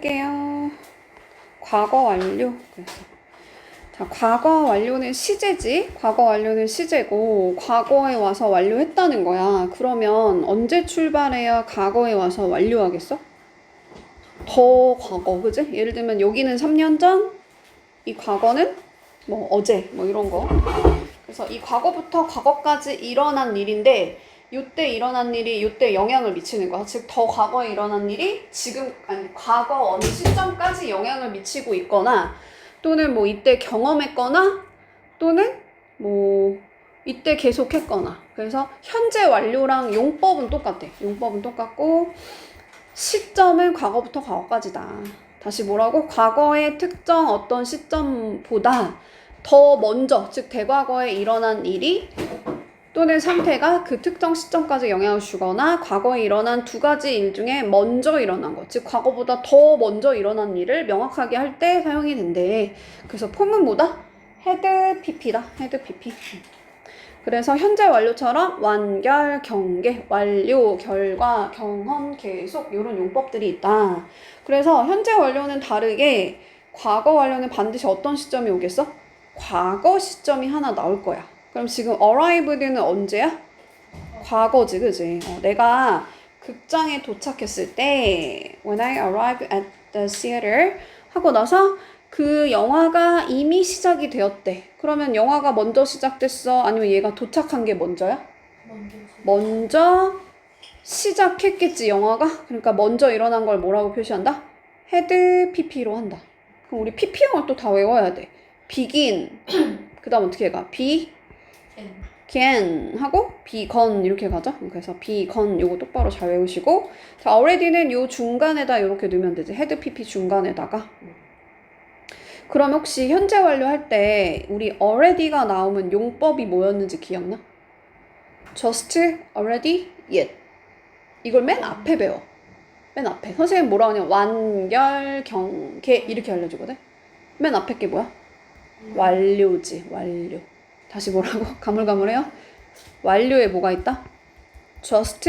할게요. 과거 완료. 그래서 자, 과거 완료는 시제지. 과거 완료는 시제고 과거에 와서 완료했다는 거야. 그러면 언제 출발해야 과거에 와서 완료하겠어? 더 과거, 그지? 예를 들면 여기는 3년 전, 이 과거는 뭐 어제, 뭐 이런 거. 그래서 이 과거부터 과거까지 일어난 일인데 요때 일어난 일이 요때 영향을 미치는 거야. 즉, 더 과거에 일어난 일이 지금, 아니, 과거 어느 시점까지 영향을 미치고 있거나 또는 뭐 이때 경험했거나 또는 뭐 이때 계속했거나. 그래서 현재 완료랑 용법은 똑같아. 용법은 똑같고 시점은 과거부터 과거까지다. 다시 뭐라고? 과거의 특정 어떤 시점보다 더 먼저, 즉 대과거에 일어난 일이 또는 상태가 그 특정 시점까지 영향을 주거나 과거에 일어난 두 가지 일 중에 먼저 일어난 것, 즉 과거보다 더 먼저 일어난 일을 명확하게 할 때 사용이 된대. 그래서 폼은 뭐다? 헤드 PP다. 헤드 PP. 그래서 현재 완료처럼 완결, 경계, 완료, 결과, 경험, 계속 이런 용법들이 있다. 그래서 현재 완료는 다르게 과거 완료는 반드시 어떤 시점이 오겠어? 과거 시점이 하나 나올 거야. 그럼 지금 arrived는 언제야? 과거지, 그지? 내가 극장에 도착했을 때 when I arrived at the theater 하고 나서 그 영화가 이미 시작이 되었대. 그러면 영화가 먼저 시작됐어? 아니면 얘가 도착한 게 먼저야? 먼저 시작했겠지, 영화가? 그러니까 먼저 일어난 걸 뭐라고 표시한다? 헤드 PP로 한다. 그럼 우리 PP형을 또 다 외워야 돼. begin, 그 다음 어떻게 가? can 하고 begun 이렇게 가죠. 그래서 begun 요거 똑바로 잘 외우시고, 자, already는 요 중간에다 이렇게 넣으면 되지. 헤드 PP 중간에다가. 그럼 혹시 현재 완료할 때 우리 already가 나오면 용법이 뭐였는지 기억나? just, already, yet. 이걸 맨 앞에 배워. 맨 앞에. 선생님 뭐라 하냐? 완결, 경계 이렇게 알려주거든. 맨 앞에 게 뭐야? 완료지. 완료. 다시 뭐라고? 가물가물해요? 완료에 뭐가 있다? just,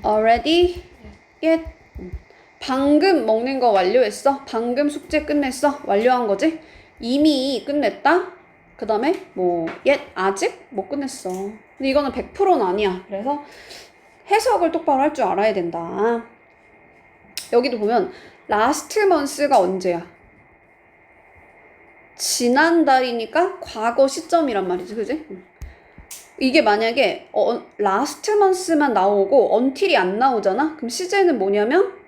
already, yet. 방금 먹는 거 완료했어? 방금 숙제 끝냈어? 완료한 거지? 이미 끝냈다? 그 다음에 뭐 yet, 아직? 못 끝냈어. 근데 이거는 100%는 아니야. 그래서 해석을 똑바로 할 줄 알아야 된다. 여기도 보면 last month가 언제야? 지난달이니까 과거 시점이란 말이지, 그지? 이게 만약에 last month만 나오고 until이 안 나오잖아? 그럼 시제는 뭐냐면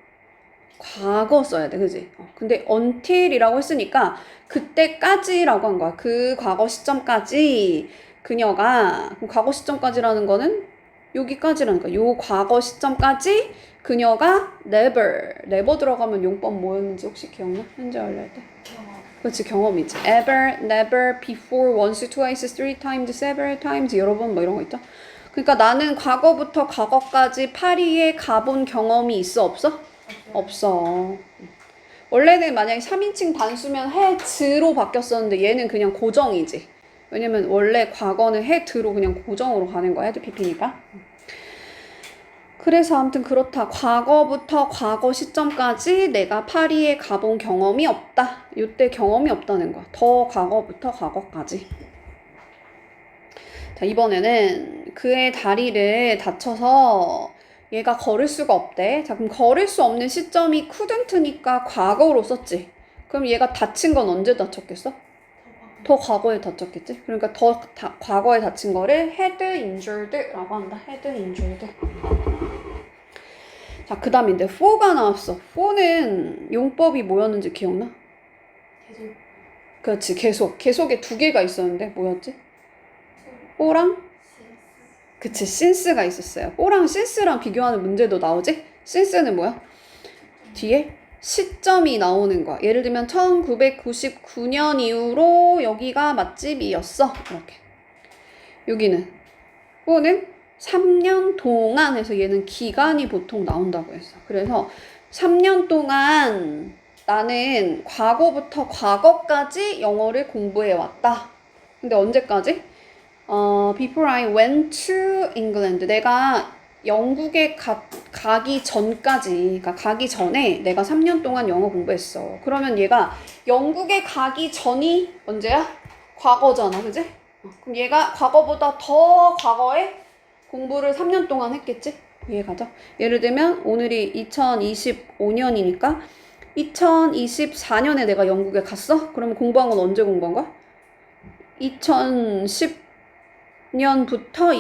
과거 써야 돼, 그지? 근데 until이라고 했으니까 그때까지라고 한 거야. 그 과거 시점까지 그녀가, 그럼 과거 시점까지라는 거는 여기까지라니까. 요 과거 시점까지 그녀가 never 들어가면 용법 뭐였는지 혹시 기억나? 현재 완료할 때? 그렇지, 경험이지. ever, never, before, once, twice, three times, several times 여러 번 뭐 이런 거 있죠. 그러니까 나는 과거부터 과거까지 파리에 가본 경험이 있어, 없어? 없어. 원래는 만약에 3인칭 단수면 had로 바뀌었었는데 얘는 그냥 고정이지. 왜냐면 원래 과거는 had로 그냥 고정으로 가는 거야. had pp니까. 그래서 아무튼 그렇다. 과거부터 과거 시점까지 내가 파리에 가본 경험이 없다. 이때 경험이 없다는 거야. 더 과거부터 과거까지. 자, 이번에는 그의 다리를 다쳐서 얘가 걸을 수가 없대. 자, 그럼 걸을 수 없는 시점이 couldn't니까 과거로 썼지. 그럼 얘가 다친 건 언제 다쳤겠어? 더 과거에 다쳤겠지? 그러니까 과거에 다친 거를 had injured라고 한다. had injured. 자, 그 다음에 이제 for가 나왔어. for는 용법이 뭐였는지 기억나? 계속. 그렇지, 계속. 계속에 두 개가 있었는데 뭐였지? for랑? 그치, since가 있었어요. for랑 since랑 비교하는 문제도 나오지? since는 뭐야? 뒤에 시점이 나오는 거야. 예를 들면 1999년 이후로 여기가 맛집이었어. 이렇게. 여기는 for는 3년 동안 해서 얘는 기간이 보통 나온다고 했어. 그래서 3년 동안 나는 과거부터 과거까지 영어를 공부해 왔다. 근데 언제까지? Before I went to England. 내가 영국에 가기 전까지, 그러니까 가기 전에 내가 3년 동안 영어 공부했어. 그러면 얘가 영국에 가기 전이 언제야? 과거잖아, 그지? 그럼 얘가 과거보다 더 과거에 공부를 3년 동안 했겠지? 이해가죠? 예를 들면 오늘이 2025년이니까 2024년에 내가 영국에 갔어? 그러면 공부한 건 언제 공부한 거야? 2010년부터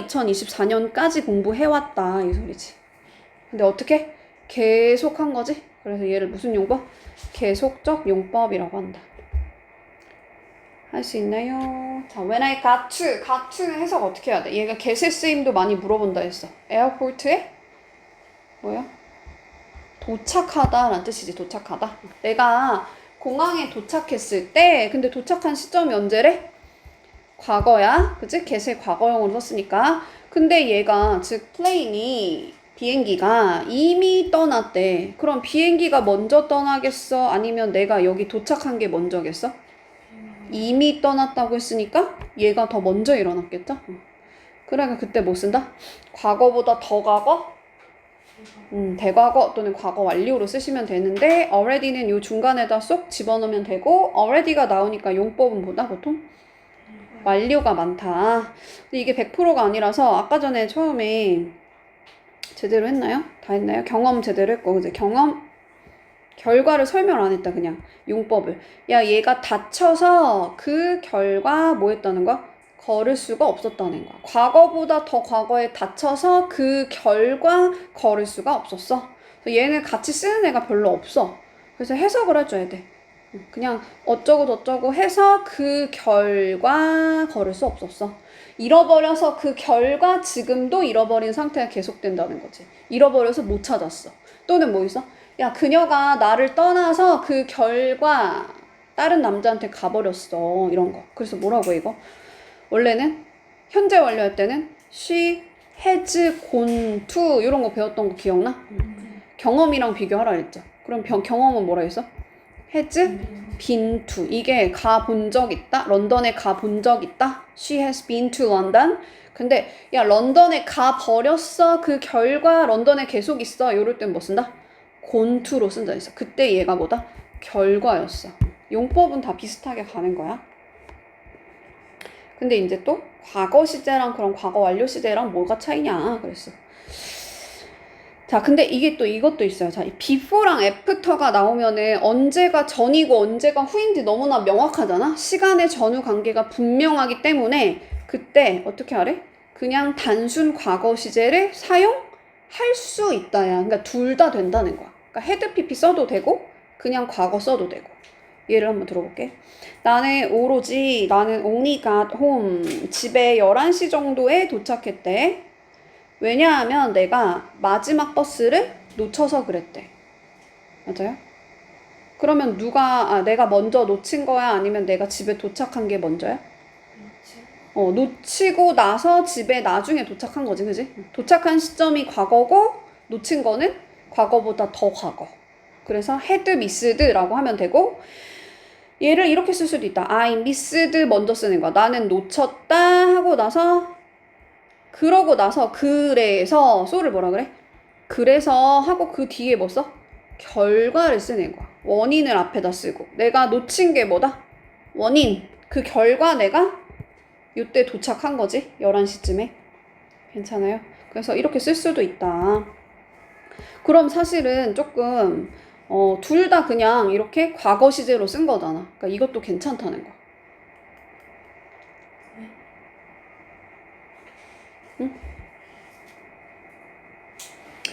2024년까지 공부해왔다 이 소리지. 근데 어떻게? 계속 한 거지? 그래서 얘를 무슨 용법? 계속적 용법이라고 한다. 할 수 있나요? 자, when I got to는 해석 어떻게 해야 돼? 얘가 개세 쓰임도 많이 물어본다 했어. 에어포트에 뭐야? 도착하다 라는 뜻이지. 도착하다. 내가 공항에 도착했을 때 근데 도착한 시점이 언제래? 과거야. 그치? 개세 과거형으로 썼으니까. 근데 얘가 즉 플레인이 비행기가 이미 떠났대. 그럼 비행기가 먼저 떠나겠어? 아니면 내가 여기 도착한 게 먼저겠어? 이미 떠났다고 했으니까 얘가 더 먼저 일어났겠죠? 그러니까 그때 뭐 쓴다? 과거보다 더 과거? 대과거 또는 과거 완료로 쓰시면 되는데 already는 요 중간에다 쏙 집어넣으면 되고 already가 나오니까 용법은 뭐다 보통? 완료가 많다. 근데 이게 100%가 아니라서 아까 전에 처음에 제대로 했나요? 다 했나요? 경험 제대로 했고 그제 경험 결과를 설명 안 했다 그냥 용법을. 야 얘가 다쳐서 그 결과 뭐 했다는 거야? 걸을 수가 없었다는 거야. 과거보다 더 과거에 다쳐서 그 결과 걸을 수가 없었어. 그래서 얘는 같이 쓰는 애가 별로 없어. 그래서 해석을 해줘야 돼. 그냥 어쩌고 저쩌고 해서 그 결과 걸을 수 없었어. 잃어버려서 그 결과 지금도 잃어버린 상태가 계속된다는 거지. 잃어버려서 못 찾았어. 또는 뭐 있어? 야 그녀가 나를 떠나서 그 결과 다른 남자한테 가버렸어. 이런 거. 그래서 뭐라고 이거? 원래는 현재 완료할 때는 she has gone to 이런 거 배웠던 거 기억나? 경험이랑 비교하라 했죠. 그럼 경험은 뭐라 했어? has been to. 이게 가본 적 있다? 런던에 가본 적 있다? She has been to London. 근데 야 런던에 가버렸어. 그 결과 런던에 계속 있어. 이럴 땐 뭐 쓴다? gone to로 쓴다 했어. 그때 얘가 뭐다? 결과였어. 용법은 다 비슷하게 가는 거야. 근데 이제 또 과거 시제랑 그런 과거 완료 시제랑 뭐가 차이냐 그랬어. 자 근데 이게 또 이것도 있어요. 자 before랑 after가 나오면은 언제가 전이고 언제가 후인지 너무나 명확하잖아. 시간의 전후 관계가 분명하기 때문에 그때 어떻게 하래? 그냥 단순 과거 시제를 사용할 수 있다야. 그러니까 둘 다 된다는 거야. 그러니까 had pp 써도 되고 그냥 과거 써도 되고. 예를 한번 들어볼게. 나는 only got home. 집에 11시 정도에 도착했대. 왜냐하면 내가 마지막 버스를 놓쳐서 그랬대. 맞아요? 그러면 내가 먼저 놓친 거야? 아니면 내가 집에 도착한 게 먼저야? 놓치고 나서 집에 나중에 도착한 거지, 그지? 도착한 시점이 과거고, 놓친 거는 과거보다 더 과거. 그래서 had missed라고 하면 되고, 얘를 이렇게 쓸 수도 있다. I missed 먼저 쓰는 거야. 나는 놓쳤다 하고 나서 그러고 나서 그래서 소를 뭐라 그래? 그래서 하고 그 뒤에 뭐 써? 결과를 쓰는 거야. 원인을 앞에다 쓰고 내가 놓친 게 뭐다? 원인. 그 결과 내가 이때 도착한 거지. 11시쯤에. 괜찮아요? 그래서 이렇게 쓸 수도 있다. 그럼 사실은 조금 둘 다 그냥 이렇게 과거 시제로 쓴 거잖아. 그러니까 이것도 괜찮다는 거야. 응?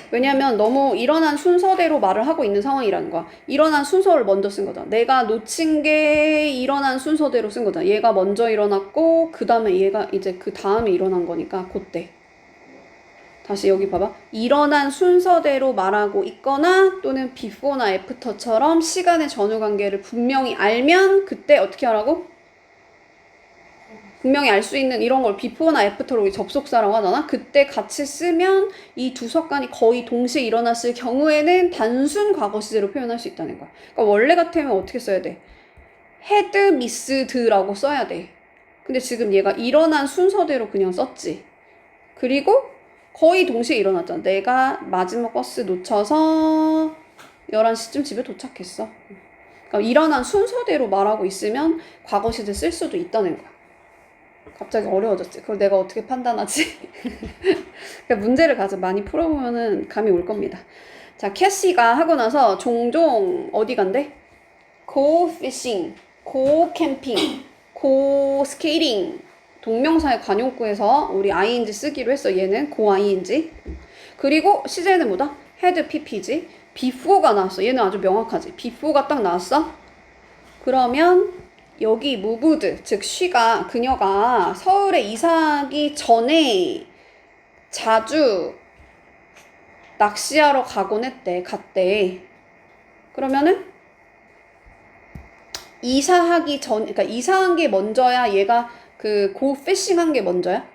왜냐면 너무 일어난 순서대로 말을 하고 있는 상황이라는 거야. 일어난 순서를 먼저 쓴 거잖아. 내가 놓친 게 일어난 순서대로 쓴 거잖아. 얘가 먼저 일어났고 그 다음에 얘가 이제 그 다음에 일어난 거니까 그때. 다시 여기 봐봐. 일어난 순서대로 말하고 있거나 또는 before나 after처럼 시간의 전후 관계를 분명히 알면 그때 어떻게 하라고? 분명히 알 수 있는 이런 걸 before나 after로 접속사라고 하잖아. 그때 같이 쓰면 이 두 습관이 거의 동시에 일어났을 경우에는 단순 과거 시제로 표현할 수 있다는 거야. 그러니까 원래 같으면 어떻게 써야 돼? had missed라고 써야 돼. 근데 지금 얘가 일어난 순서대로 그냥 썼지. 그리고 거의 동시에 일어났잖아. 내가 마지막 버스 놓쳐서 11시쯤 집에 도착했어. 그러니까 일어난 순서대로 말하고 있으면 과거 시제 쓸 수도 있다는 거야. 갑자기 어려워졌지. 그걸 내가 어떻게 판단하지? 그러니까 문제를 가서 많이 풀어보면은 감이 올 겁니다. 자, 캐시가 하고 나서 종종 어디 간대? go fishing, go camping, go skating. 동명사의 관용구에서 우리 ing 쓰기로 했어. 얘는 go ing. 그리고 시제는 뭐다? had pp지. before가 나왔어. 얘는 아주 명확하지. before가 딱 나왔어. 그러면 여기 moved, 즉 she가 그녀가 서울에 이사하기 전에 자주 낚시하러 갔대. 그러면은 이사하기 전, 그러니까 이사한 게 먼저야? 얘가 그 go fishing 한 게 먼저야?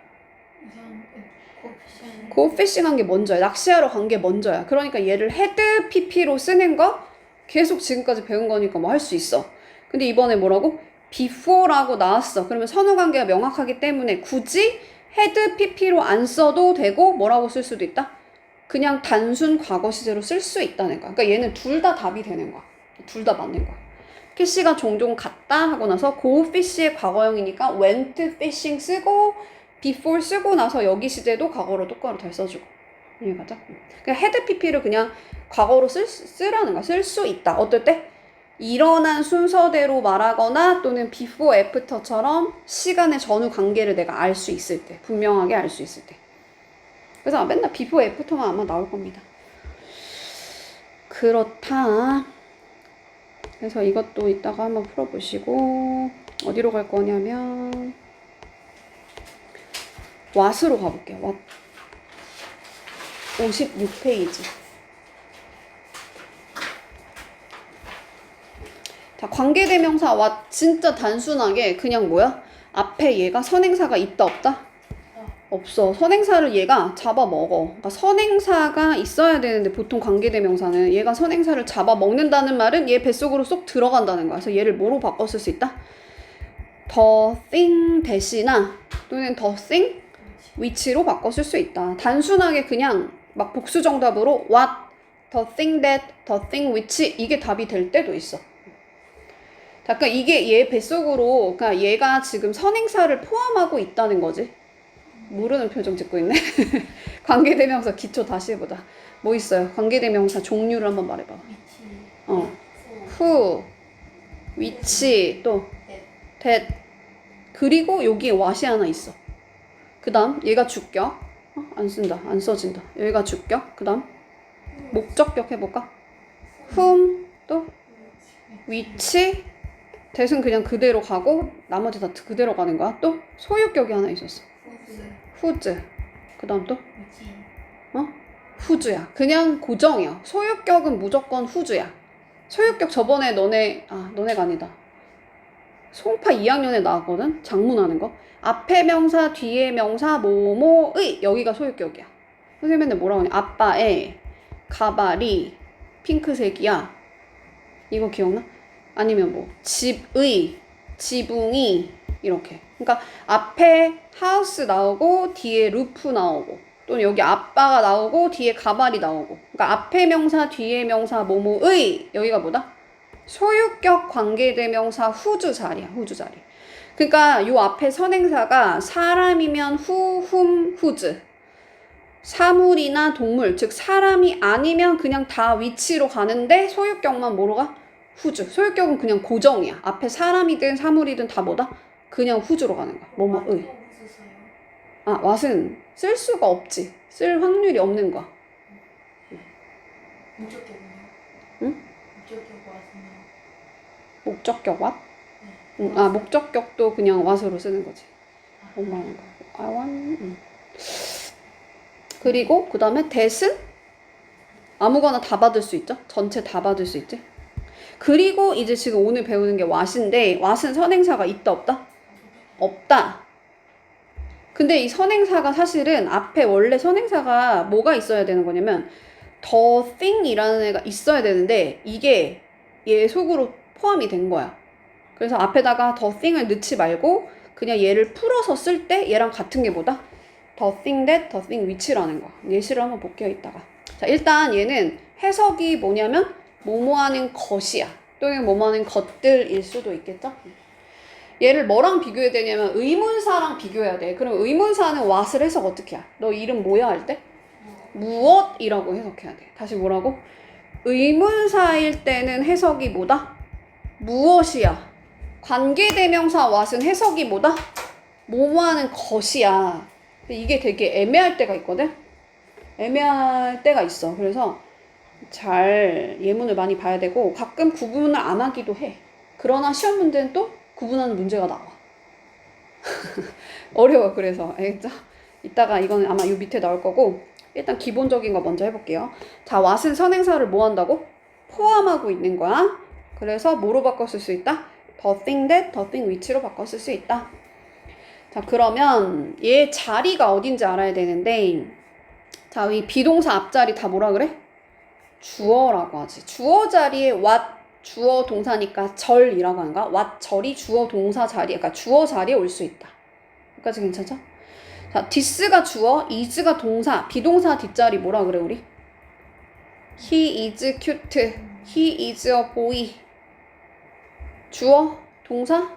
go fishing 한 게 먼저야. 낚시하러 간 게 먼저야. 그러니까 얘를 had pp로 쓰는 거 계속 지금까지 배운 거니까 뭐 할 수 있어. 근데 이번에 뭐라고? before라고 나왔어. 그러면 선후 관계가 명확하기 때문에 굳이 had pp로 안 써도 되고 뭐라고 쓸 수도 있다? 그냥 단순 과거 시제로 쓸 수 있다는 거야. 그러니까 얘는 둘 다 답이 되는 거야. 둘 다 맞는 거야. 캐시가 종종 갔다 하고 나서 go fish의 과거형이니까 went fishing 쓰고 before 쓰고 나서 여기 시제도 과거로 똑바로 잘 써주고. 이해가죠? 그냥 had pp를 그냥 과거로 쓰라는 거야. 쓸 수 있다. 어떨 때? 일어난 순서대로 말하거나 또는 before, after처럼 시간의 전후 관계를 내가 알 수 있을 때. 분명하게 알 수 있을 때. 그래서 맨날 before, after만 아마 나올 겁니다. 그렇다. 그래서 이것도 이따가 한번 풀어보시고 어디로 갈 거냐면 what으로 가볼게요. what 56페이지. 자, 관계대명사 what 진짜 단순하게 그냥 뭐야? 앞에 얘가 선행사가 있다 없다? 없어. 선행사를 얘가 잡아먹어. 그러니까 선행사가 있어야 되는데 보통 관계대명사는 얘가 선행사를 잡아먹는다는 말은 얘 뱃속으로 쏙 들어간다는 거야. 그래서 얘를 뭐로 바꿔 쓸 수 있다? the thing 대시나 또는 the thing which로 바꿔 쓸 수 있다. 단순하게 그냥 막 복수 정답으로 what, the thing that, the thing which 이게 답이 될 때도 있어. 그러니까 이게 얘 뱃속으로 그러니까 얘가 지금 선행사를 포함하고 있다는 거지. 모르는 표정 짓고 있네. 관계대명사 기초 다시 해보자. 뭐 있어요? 관계대명사 종류를 한번 말해봐. who, which, 또 that. 그리고 여기에 what이 하나 있어. 그 다음 얘가 주격. 안 쓴다. 안 써진다. 여기가 주격. 그 다음 목적격 해볼까? whom, 또 which. that은 그냥 그대로 가고 나머지 다 그대로 가는 거야. 또 소유격이 하나 있었어. whose. 그 다음 또? whose야. 그냥 고정이야. 소유격은 무조건 whose야. 소유격 저번에 너네가 아니다. 송파 2학년에 나왔거든? 장문하는 거. 앞에 명사, 뒤에 명사, 뭐뭐의 여기가 소유격이야. 선생님 맨날 뭐라고 하냐? 아빠의 가발이 핑크색이야. 이거 기억나? 아니면 뭐 집의, 지붕이 이렇게. 그러니까 앞에 하우스 나오고 뒤에 루프 나오고 또는 여기 아빠가 나오고 뒤에 가발이 나오고. 그러니까 앞에 명사, 뒤에 명사, 뭐뭐의 여기가 뭐다? 소유격 관계대명사 whose 자리야. whose 자리. 그러니까 요 앞에 선행사가 사람이면 who, whom, whose. 사물이나 동물, 즉 사람이 아니면 그냥 다 위치로 가는데 소유격만 뭐로 가? whose. 소유격은 그냥 고정이야. 앞에 사람이든 사물이든 다 뭐다? 그냥 whose로 가는 거야. 뭐뭐의. what은 쓸 수가 없지. 쓸 확률이 없는 거야. 목적격은요? 응? 목적격 what은요? 목적격 what? 목적격도 그냥 what으로 쓰는 거지. 엄마는 거. I want. 그리고 그 다음에 that은 아무거나 다 받을 수 있죠. 전체 다 받을 수 있지. 그리고 이제 지금 오늘 배우는 게 what인데 what은 선행사가 있다 없다? 없다. 근데 이 선행사가 사실은 앞에 원래 선행사가 뭐가 있어야 되는 거냐면 the thing이라는 애가 있어야 되는데 이게 얘 속으로 포함이 된 거야. 그래서 앞에다가 the thing을 넣지 말고 그냥 얘를 풀어서 쓸 때 얘랑 같은 게 뭐다? the thing that, the thing which라는 거. 예시를 한번 볼게요, 이따가. 자, 일단 얘는 해석이 뭐냐면 뭐뭐 하는 것이야. 또는 뭐뭐 하는 것들일 수도 있겠죠? 얘를 뭐랑 비교해야 되냐면 의문사랑 비교해야 돼. 그럼 의문사는 what을 해석 어떻게 해? 너 이름 뭐야 할 때? 무엇이라고 해석해야 돼. 다시 뭐라고? 의문사일 때는 해석이 뭐다? 무엇이야. 관계대명사 what은 해석이 뭐다? 뭐뭐 하는 것이야. 근데 이게 되게 애매할 때가 있거든? 애매할 때가 있어. 그래서 잘 예문을 많이 봐야 되고 가끔 구분을 안 하기도 해. 그러나 시험 문제는 또 구분하는 문제가 나와. 어려워. 그래서 알겠죠? 이따가 이거는 아마 이 밑에 나올 거고 일단 기본적인 거 먼저 해볼게요. 자, what은 선행사를 뭐 한다고? 포함하고 있는 거야. 그래서 뭐로 바꿔 쓸 수 있다? the thing that, the thing which로 바꿔 쓸 수 있다. 자, 그러면 얘 자리가 어딘지 알아야 되는데 자, 이 비동사 앞자리 다 뭐라 그래? 주어라고 하지. 주어 자리에 what, 주어 동사니까 절이라고 하는가? what 절이 주어 동사 자리에, 그러니까 주어 자리에 올 수 있다. 여기까지 괜찮죠? 자, this가 주어, is가 동사, 비동사 뒷자리 뭐라 그래 우리? He is cute. He is a boy. 주어, 동사?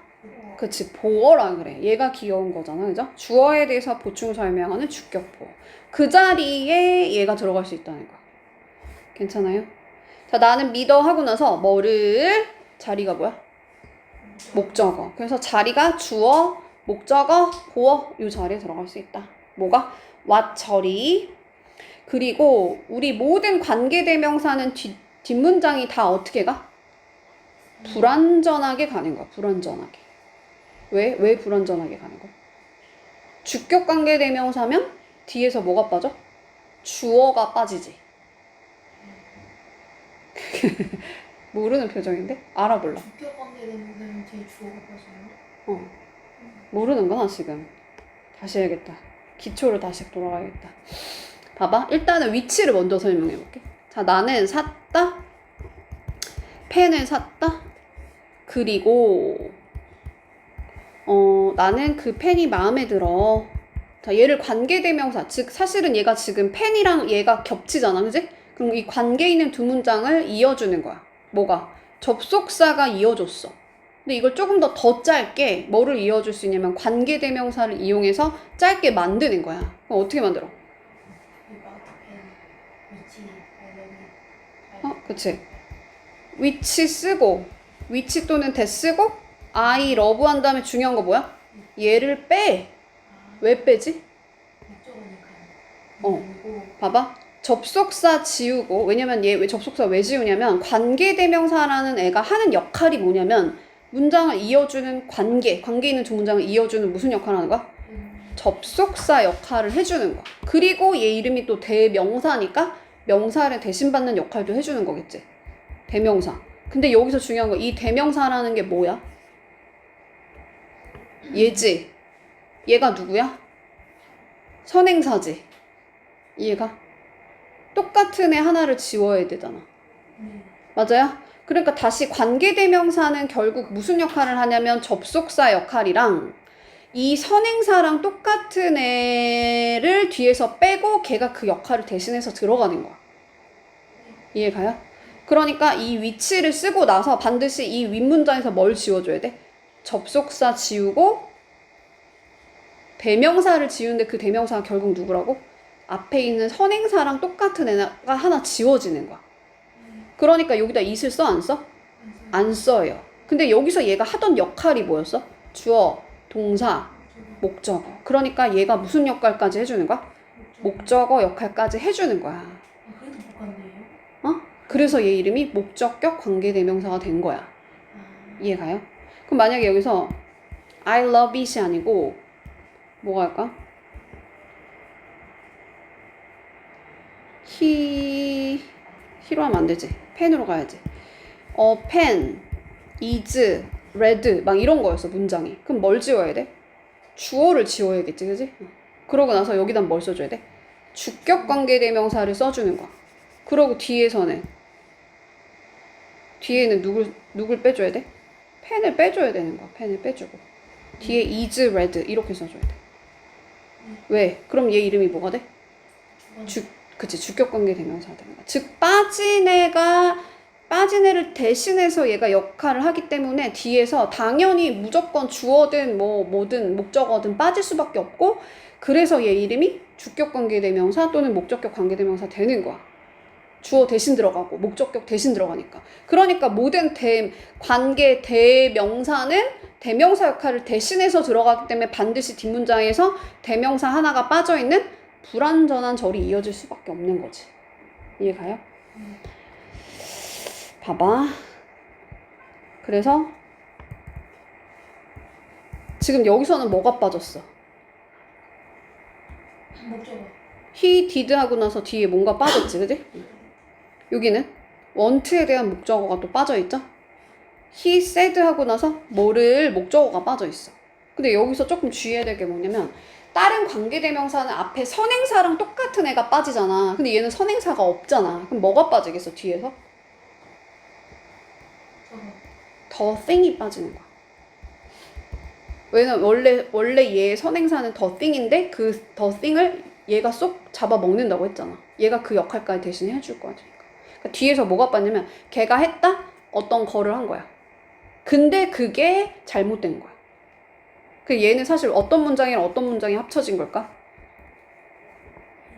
그치, 보어라 그래. 얘가 귀여운 거잖아, 그죠? 주어에 대해서 보충 설명하는 주격보어. 그 자리에 얘가 들어갈 수 있다는 거야. 괜찮아요? 자, 나는 믿어 하고 나서 뭐를? 자리가 뭐야? 목적어. 그래서 자리가 주어, 목적어, 보어 이 자리에 들어갈 수 있다. 뭐가? what 절이. 그리고 우리 모든 관계대명사는 뒷문장이 다 어떻게 가? 불완전하게 가는 거야. 불완전하게. 왜 불완전하게 가는 거야? 주격 관계대명사면 뒤에서 뭐가 빠져? 주어가 빠지지. 모르는 표정인데? 알아볼라. 주격 관계되면 뒤에 주어가 빠져요? 모르는구나 지금. 다시 해야겠다. 기초로 다시 돌아가야겠다. 봐봐. 일단은 위치를 먼저 설명해볼게. 자, 나는 샀다. 펜을 샀다. 그리고 나는 그 펜이 마음에 들어. 자, 얘를 관계대명사. 즉 사실은 얘가 지금 펜이랑 얘가 겹치잖아. 그지? 그럼 이 관계 있는 두 문장을 이어주는 거야. 뭐가? 접속사가 이어줬어. 근데 이걸 조금 더 짧게 뭐를 이어줄 수 있냐면 관계대명사를 이용해서 짧게 만드는 거야. 그럼 어떻게 만들어? 그치. which 쓰고 which 또는 that 쓰고 I love 한 다음에 중요한 거 뭐야? 얘를 빼. 왜 빼지? 봐봐. 접속사 지우고, 왜냐면 얘 왜 접속사 왜 지우냐면 관계대명사라는 애가 하는 역할이 뭐냐면 문장을 이어주는 관계 있는 두 문장을 이어주는 무슨 역할을 하는 거야? 접속사 역할을 해주는 거야. 그리고 얘 이름이 또 대명사니까 명사를 대신받는 역할도 해주는 거겠지. 대명사. 근데 여기서 중요한 거, 이 대명사라는 게 뭐야? 얘지. 얘가 누구야? 선행사지. 이해가? 똑같은 애 하나를 지워야 되잖아. 맞아요? 그러니까 다시 관계대명사는 결국 무슨 역할을 하냐면 접속사 역할이랑 이 선행사랑 똑같은 애를 뒤에서 빼고 걔가 그 역할을 대신해서 들어가는 거야. 이해가요? 그러니까 이 위치를 쓰고 나서 반드시 이 윗문장에서 뭘 지워줘야 돼? 접속사 지우고 대명사를 지우는데 그 대명사가 결국 누구라고? 앞에 있는 선행사랑 똑같은 애가 하나 지워지는 거야. 그러니까 여기다 it을 써? 안 써? 안 써요. 근데 여기서 얘가 하던 역할이 뭐였어? 주어, 동사, 목적어. 그러니까 얘가 무슨 역할까지 해주는 거야? 목적어 역할까지 해주는 거야. 그래도 복잡해요? 그래서 얘 이름이 목적격 관계대명사가 된 거야. 이해가요? 그럼 만약에 여기서 I love it이 아니고 뭐가 할까? he로 하면 안 되지. 펜으로 가야지. pen, is, read 막 이런 거였어 문장이. 그럼 뭘 지워야 돼? 주어를 지워야겠지, 그지? 그러고 나서 여기다 뭘 써줘야 돼? 주격 관계대명사를 써주는 거야. 그러고 뒤에는 누굴 빼줘야 돼? 펜을 빼줘야 되는 거야. 펜을 빼주고 뒤에 is, read 이렇게 써줘야 돼. 왜? 그럼 얘 이름이 뭐가 돼? 그치, 주격관계 대명사가 되는 거야. 즉 빠진 애를 대신해서 얘가 역할을 하기 때문에 뒤에서 당연히 무조건 주어든 뭐든 목적어든 빠질 수밖에 없고, 그래서 얘 이름이 주격관계 대명사 또는 목적격 관계 대명사 되는 거야. 주어 대신 들어가고 목적격 대신 들어가니까. 그러니까 모든 관계 대명사는 대명사 역할을 대신해서 들어가기 때문에 반드시 뒷문장에서 대명사 하나가 빠져있는 불완전한 절이 이어질 수밖에 없는 거지. 이해가요? 봐봐. 그래서 지금 여기서는 뭐가 빠졌어? 목적어. he did 하고 나서 뒤에 뭔가 빠졌지, 그지? 여기는 want에 대한 목적어가 또 빠져있죠? he said 하고 나서 뭐를 목적어가 빠져있어. 근데 여기서 조금 주의해야 될 게 뭐냐면, 다른 관계대명사는 앞에 선행사랑 똑같은 애가 빠지잖아. 근데 얘는 선행사가 없잖아. 그럼 뭐가 빠지겠어, 뒤에서? 저거. the thing이 빠지는 거야. 왜냐면 원래 얘의 선행사는 the thing인데 그 the thing을 얘가 쏙 잡아먹는다고 했잖아. 얘가 그 역할까지 대신 해줄 거니까. 그러니까 뒤에서 뭐가 빠지냐면 걔가 했다? 어떤 거를 한 거야. 근데 그게 잘못된 거야. 그 얘는 사실 어떤 문장이랑 어떤 문장이 합쳐진 걸까?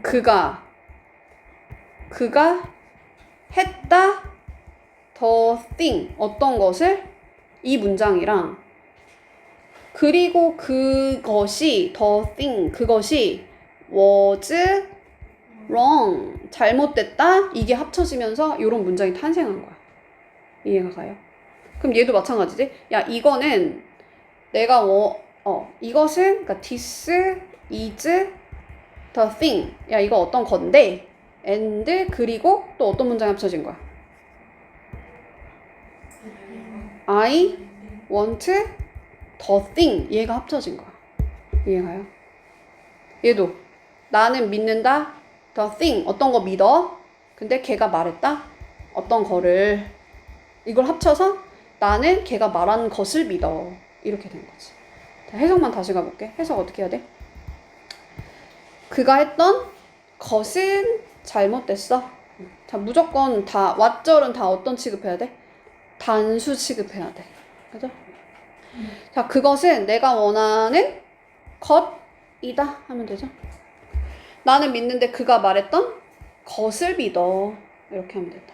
그가 했다 the thing 어떤 것을 이 문장이랑, 그리고 그것이 the thing 그것이 was wrong 잘못됐다 이게 합쳐지면서 이런 문장이 탄생한 거야. 이해가 가요? 그럼 얘도 마찬가지지. 야 이거는 내가 이것은 그러니까 this is the thing 야 이거 어떤 건데 and 그리고 또 어떤 문장이 합쳐진 거야? I want the thing 얘가 합쳐진 거야. 이해가요? 얘도 나는 믿는다 the thing 어떤 거 믿어. 근데 걔가 말했다 어떤 거를, 이걸 합쳐서 나는 걔가 말한 것을 믿어 이렇게 된 거지. 자, 해석만 다시 가볼게. 해석 어떻게 해야 돼? 그가 했던 것은 잘못됐어. 자, 무조건 다 왓절은 다 어떤 취급해야 돼? 단수 취급해야 돼. 그죠? 자, 그것은 내가 원하는 것이다 하면 되죠. 나는 믿는데 그가 말했던 것을 믿어 이렇게 하면 된다.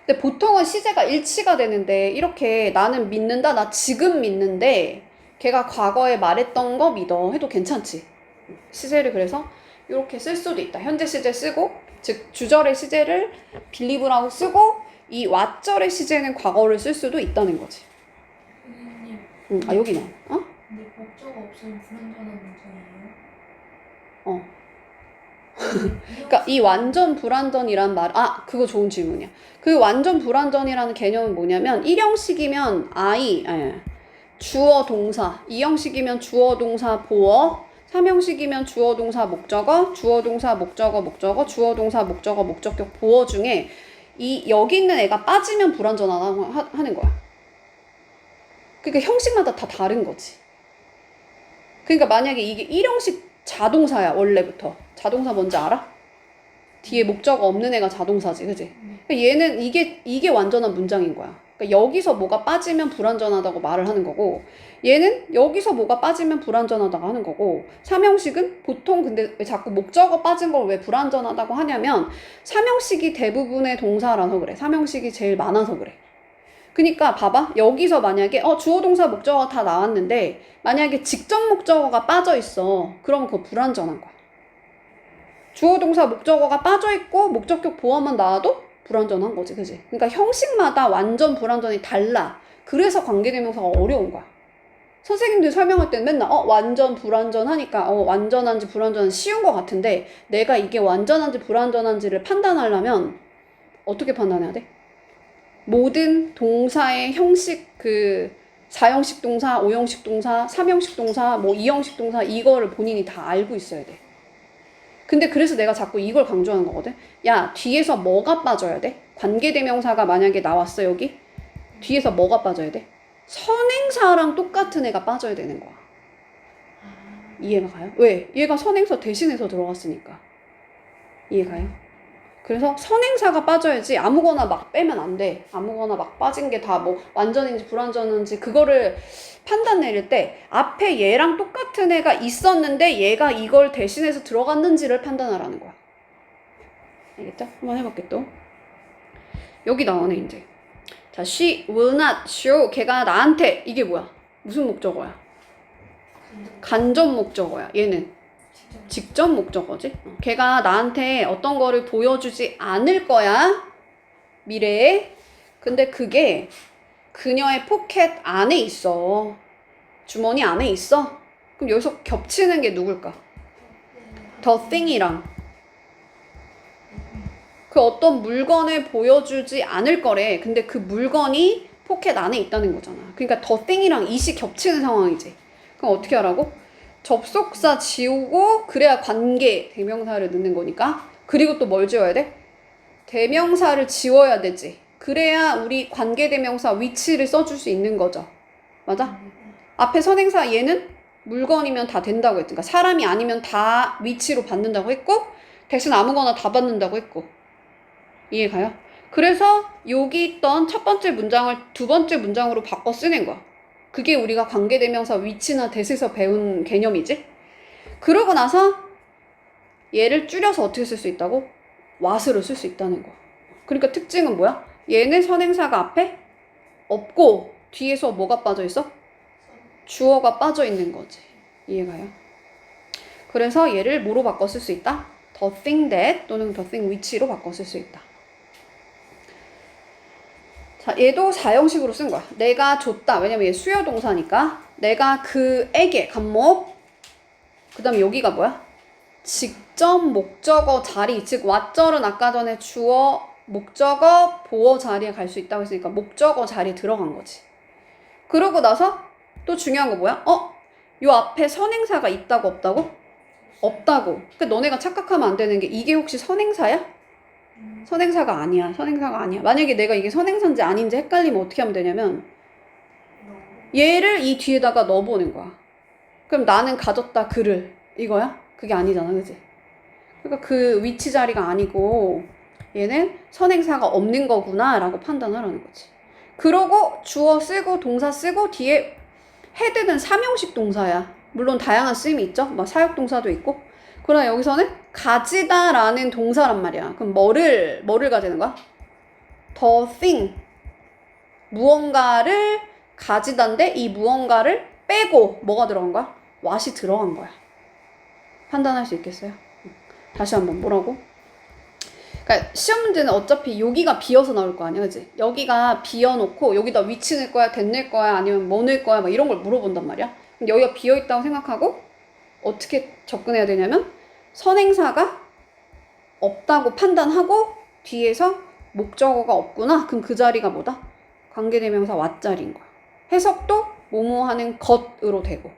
근데 보통은 시제가 일치가 되는데 이렇게 나는 믿는다 나 지금 믿는데 걔가 과거에 말했던 거 믿어 해도 괜찮지. 시제를 그래서 이렇게 쓸 수도 있다. 현재 시제 쓰고, 즉 주절의 시제를 believe라고 쓰고 이 왓절의 시제는 과거를 쓸 수도 있다는 거지. 선생님. 여기네. 근데 목적어 없으면 불완전한 문장이에요? 그러니까 이 완전 불완전이란 말, 그거 좋은 질문이야. 그 완전 불완전이라는 개념은 뭐냐면 1형식이면 주어 동사, 2형식이면 주어 동사 보어, 3형식이면 주어 동사 목적어, 주어 동사 목적어 목적어, 주어 동사 목적어 목적격 보어 중에 여기 있는 애가 빠지면 불완전하다고 하는 거야. 그러니까 형식마다 다 다른 거지. 그러니까 만약에 이게 1형식 자동사야 원래부터. 자동사 뭔지 알아? 뒤에 목적어 없는 애가 자동사지, 그지? 그러니까 얘는 이게 완전한 문장인 거야. 그러니까 여기서 뭐가 빠지면 불완전하다고 말을 하는 거고, 얘는 여기서 뭐가 빠지면 불완전하다고 하는 거고, 3형식은 보통 근데 왜 자꾸 목적어 빠진 걸 왜 불완전하다고 하냐면 3형식이 대부분의 동사라서 그래. 3형식이 제일 많아서 그래. 그러니까 봐봐. 여기서 만약에 주어 동사 목적어가 다 나왔는데 만약에 직접 목적어가 빠져 있어. 그러면 그거 불완전한 거야. 주어 동사 목적어가 빠져 있고 목적격 보어만 나와도 불완전한 거지, 그지? 그러니까 형식마다 완전 불완전이 달라. 그래서 관계대명사가 어려운 거야. 선생님들 설명할 때는 맨날 완전 불완전하니까 완전한지 불완전한지 쉬운 것 같은데, 내가 이게 완전한지 불완전한지를 판단하려면 어떻게 판단해야 돼? 모든 동사의 형식, 4형식 동사, 5형식 동사, 3형식 동사, 2형식 동사 이거를 본인이 다 알고 있어야 돼. 근데 그래서 내가 자꾸 이걸 강조하는 거거든. 야, 뒤에서 뭐가 빠져야 돼? 관계대명사가 만약에 나왔어, 여기? 뒤에서 뭐가 빠져야 돼? 선행사랑 똑같은 애가 빠져야 되는 거야. 이해가 가요? 왜? 얘가 선행사 대신해서 들어갔으니까. 이해가요? 그래서 선행사가 빠져야지 아무거나 막 빼면 안 돼. 아무거나 막 빠진 게 다 뭐 완전인지 불완전인지 그거를 판단 내릴 때 앞에 얘랑 똑같은 애가 있었는데 얘가 이걸 대신해서 들어갔는지를 판단하라는 거야. 알겠죠? 한번 해볼게 또. 여기 나오네 이제. 자, she will not show. 걔가 나한테 이게 뭐야? 무슨 목적어야? 간접 목적어야. 얘는 직접 목적어지. 걔가 나한테 어떤 거를 보여주지 않을 거야. 미래에. 근데 그게 그녀의 포켓 안에 있어. 주머니 안에 있어. 그럼 여기서 겹치는 게 누굴까? the thing이랑 그 어떤 물건을 보여주지 않을 거래. 근데 그 물건이 포켓 안에 있다는 거잖아. 그러니까 the thing이랑 it이 겹치는 상황이지. 그럼 어떻게 하라고? 접속사 지우고 그래야 관계 대명사를 넣는 거니까. 그리고 또 뭘 지워야 돼? 대명사를 지워야 되지. 그래야 우리 관계 대명사 위치를 써줄 수 있는 거죠. 맞아? 앞에 선행사 얘는 물건이면 다 된다고 했으니까 사람이 아니면 다 위치로 받는다고 했고 대신 아무거나 다 받는다고 했고 이해가요? 그래서 여기 있던 첫 번째 문장을 두 번째 문장으로 바꿔 쓰는 거야. 그게 우리가 관계대명사 위치나 대세에서 배운 개념이지. 그러고 나서 얘를 줄여서 어떻게 쓸 수 있다고? what으로 쓸 수 있다는 거야. 그러니까 특징은 뭐야? 얘는 선행사가 앞에 없고 뒤에서 뭐가 빠져 있어? 주어가 빠져 있는 거지. 이해가요? 그래서 얘를 뭐로 바꿔 쓸 수 있다? the thing that 또는 the thing which로 바꿔 쓸 수 있다. 자, 얘도 4형식으로 쓴 거야. 내가 줬다. 왜냐면 얘 수요 동사니까. 내가 그에게 간목. 그 다음에 여기가 뭐야? 직접 목적어 자리. 즉 왓절은 아까 전에 주어, 목적어, 보어 자리에 갈 수 있다고 했으니까 목적어 자리에 들어간 거지. 그러고 나서 또 중요한 거 뭐야? 요 앞에 선행사가 있다고 없다고? 없다고. 그러니까 너네가 착각하면 안 되는 게 이게 혹시 선행사야? 선행사가 아니야. 선행사가 아니야. 만약에 내가 이게 선행사인지 아닌지 헷갈리면 어떻게 하면 되냐면 얘를 이 뒤에다가 넣어보는 거야. 그럼 나는 가졌다 그를 이거야? 그게 아니잖아. 그치? 그러니까 그 위치 자리가 아니고 얘는 선행사가 없는 거구나 라고 판단하라는 거지. 그러고 주어 쓰고 동사 쓰고 뒤에 헤드는 3형식 동사야. 물론 다양한 쓰임이 있죠. 막 사역동사도 있고. 그러나 여기서는 가지다라는 동사란 말이야. 그럼 뭐를 가지는 거야? the thing. 무언가를 가지다인데 이 무언가를 빼고 뭐가 들어간 거야? what이 들어간 거야. 판단할 수 있겠어요? 다시 한번 뭐라고? 그러니까 시험 문제는 어차피 여기가 비어서 나올 거 아니야, 그치? 여기가 비어놓고 여기다 위치 넣을 거야, 된 넣을 거야, 아니면 뭐 넣을 거야, 막 이런 걸 물어본단 말이야. 근데 여기가 비어있다고 생각하고 어떻게 접근해야 되냐면 선행사가 없다고 판단하고 뒤에서 목적어가 없구나. 그럼 그 자리가 뭐다? 관계대명사 왓자리인 거야. 해석도 뭐뭐 하는 것으로 되고.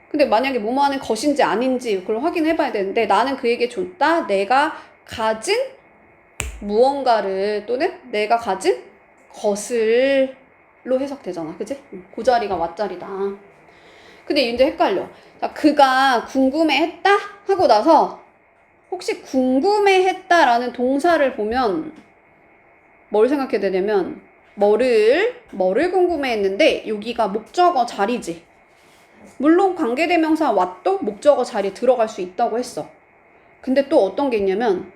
근데 만약에 뭐뭐 하는 것인지 아닌지 그걸 확인해봐야 되는데 나는 그에게 줬다. 내가 가진 무언가를 또는 내가 가진 것을로 해석되잖아. 그치? 그 자리가 왓자리다. 근데 이제 헷갈려. 자, 그가 궁금해했다 하고 나서 혹시 궁금해했다라는 동사를 보면 뭘 생각해야 되냐면 뭐를 궁금해했는데 여기가 목적어 자리지. 물론 관계대명사 what도 목적어 자리에 들어갈 수 있다고 했어. 근데 또 어떤 게 있냐면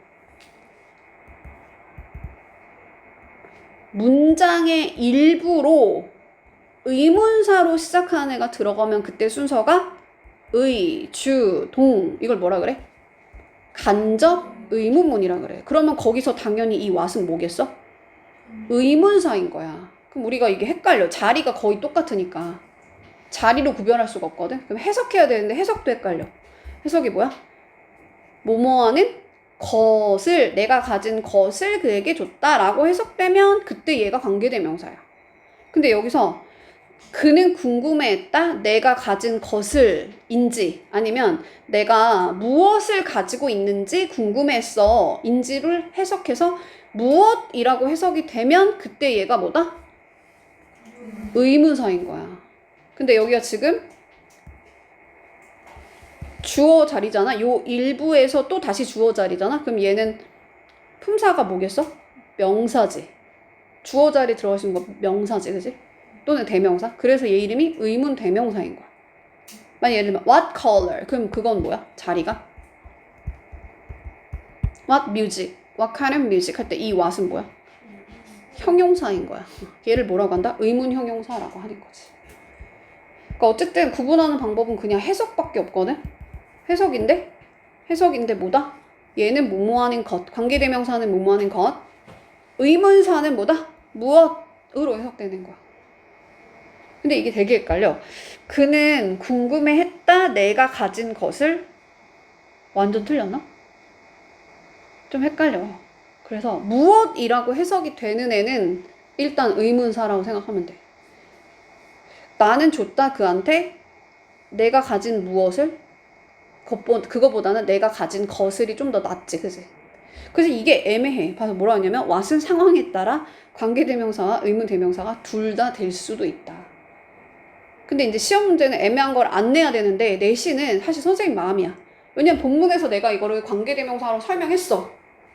문장의 일부로 의문사로 시작하는 애가 들어가면 그때 순서가 의, 주, 동 이걸 뭐라 그래? 간접 의문문이라 그래. 그러면 거기서 당연히 이 what은 뭐겠어? 의문사인 거야. 그럼 우리가 이게 헷갈려. 자리가 거의 똑같으니까. 자리로 구별할 수가 없거든. 그럼 해석해야 되는데 해석도 헷갈려. 해석이 뭐야? 뭐뭐하는 것을 내가 가진 것을 그에게 줬다라고 해석되면 그때 얘가 관계대명사야. 근데 여기서 그는 궁금해했다. 내가 가진 것을 인지 아니면 내가 무엇을 가지고 있는지 궁금했어 인지를 해석해서 무엇이라고 해석이 되면 그때 얘가 뭐다? 의문사인 거야. 근데 여기가 지금 주어 자리잖아. 요 일부에서 또 다시 주어 자리잖아. 그럼 얘는 품사가 뭐겠어? 명사지. 주어 자리 들어가신 거 명사지, 그지? 또는 대명사. 그래서 얘 이름이 의문 대명사인 거야. 만약 예를 들면 what color? 그럼 그건 뭐야? 자리가? what music? what kind of music? 할 때 이 what은 뭐야? 형용사인 거야. 얘를 뭐라고 한다? 의문 형용사라고 하는 거지. 그러니까 어쨌든 구분하는 방법은 그냥 해석밖에 없거든. 해석인데 뭐다? 얘는 뭐뭐하는 것, 관계대명사는 뭐뭐하는 것, 의문사는 뭐다? 무엇으로 해석되는 거야. 근데 이게 되게 헷갈려. 그는 궁금해했다 내가 가진 것을. 완전 틀렸나? 좀 헷갈려. 그래서 무엇이라고 해석이 되는 애는 일단 의문사라고 생각하면 돼. 나는 줬다 그한테 내가 가진 무엇을, 그거보다는 내가 가진 것을이 좀 더 낫지, 그지? 그래서 이게 애매해. 봐서 뭐라 하냐면 what은 상황에 따라 관계대명사와 의문대명사가 둘 다 될 수도 있다. 근데 이제 시험 문제는 애매한 걸 안 내야 되는데 내시는 사실 선생님 마음이야. 왜냐면 본문에서 내가 이거를 관계대명사로 설명했어.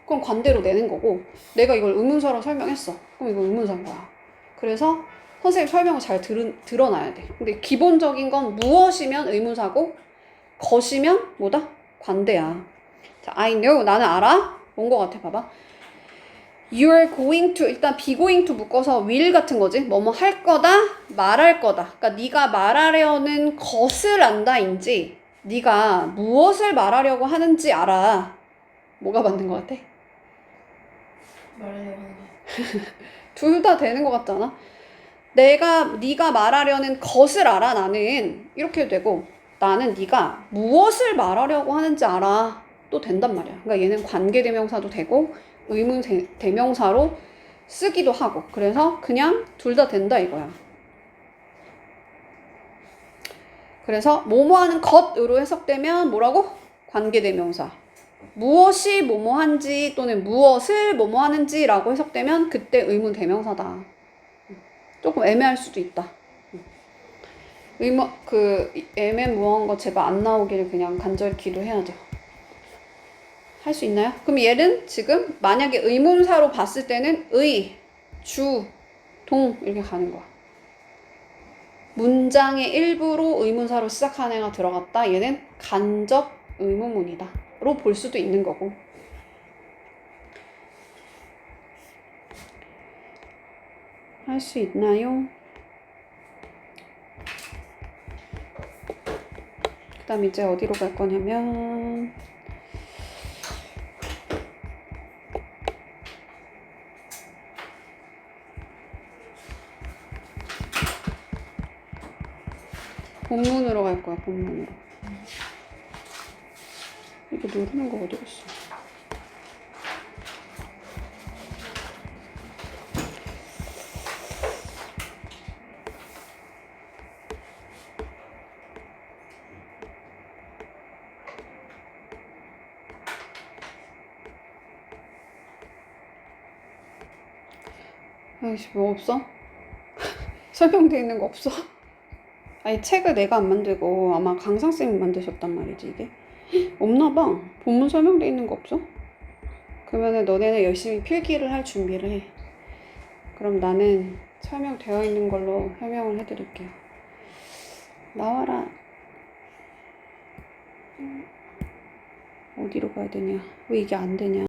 그럼 관대로 내는 거고, 내가 이걸 의문사로 설명했어. 그럼 이거 의문사인 거야. 그래서 선생님 설명을 잘 들어놔야 돼. 근데 기본적인 건 무엇이면 의문사고 것이면 뭐다? 관대야. 자, I know. 나는 알아. 뭔 거 같아? 봐봐. You're going to. 일단 be going to 묶어서 will 같은 거지. 뭐뭐 할 거다, 말할 거다. 그러니까 네가 말하려는 것을 안다인지 네가 무엇을 말하려고 하는지 알아. 뭐가 맞는 거 같아? 말하려고 하는 거. 둘 다 되는 것 같지 않아? 네가 말하려는 것을 알아. 나는 이렇게 해도 되고, 나는 네가 무엇을 말하려고 하는지 알아. 또 된단 말이야. 그러니까 얘는 관계대명사도 되고 의문 대명사로 쓰기도 하고. 그래서 그냥 둘 다 된다 이거야. 그래서 뭐뭐하는 것으로 해석되면 뭐라고? 관계대명사. 무엇이 뭐뭐한지 또는 무엇을 뭐뭐하는지라고 해석되면 그때 의문 대명사다. 조금 애매할 수도 있다. 애매모호한 거 제발 안 나오기를 그냥 간절히 기도해야죠. 할 수 있나요? 그럼 얘는 지금 만약에 의문사로 봤을 때는 의, 주, 동 이렇게 가는 거야. 문장의 일부로 의문사로 시작하는 애가 들어갔다. 얘는 간접 의문문이다. 로 볼 수도 있는 거고. 할 수 있나요? 그 다음 이제 어디로 갈 거냐면 본문으로 갈 거야. 본문으로. 이거 누르는 거 어디 갔어? 아이씨, 뭐 없어? 설명돼 있는 거 없어? 아니, 책을 내가 안 만들고 아마 강상쌤이 만드셨단 말이지, 이게. 없나 봐. 본문 설명돼 있는 거 없어? 그러면은 너네는 열심히 필기를 할 준비를 해. 그럼 나는 설명되어 있는 걸로 설명을 해드릴게요. 나와라. 어디로 가야 되냐? 왜 이게 안 되냐?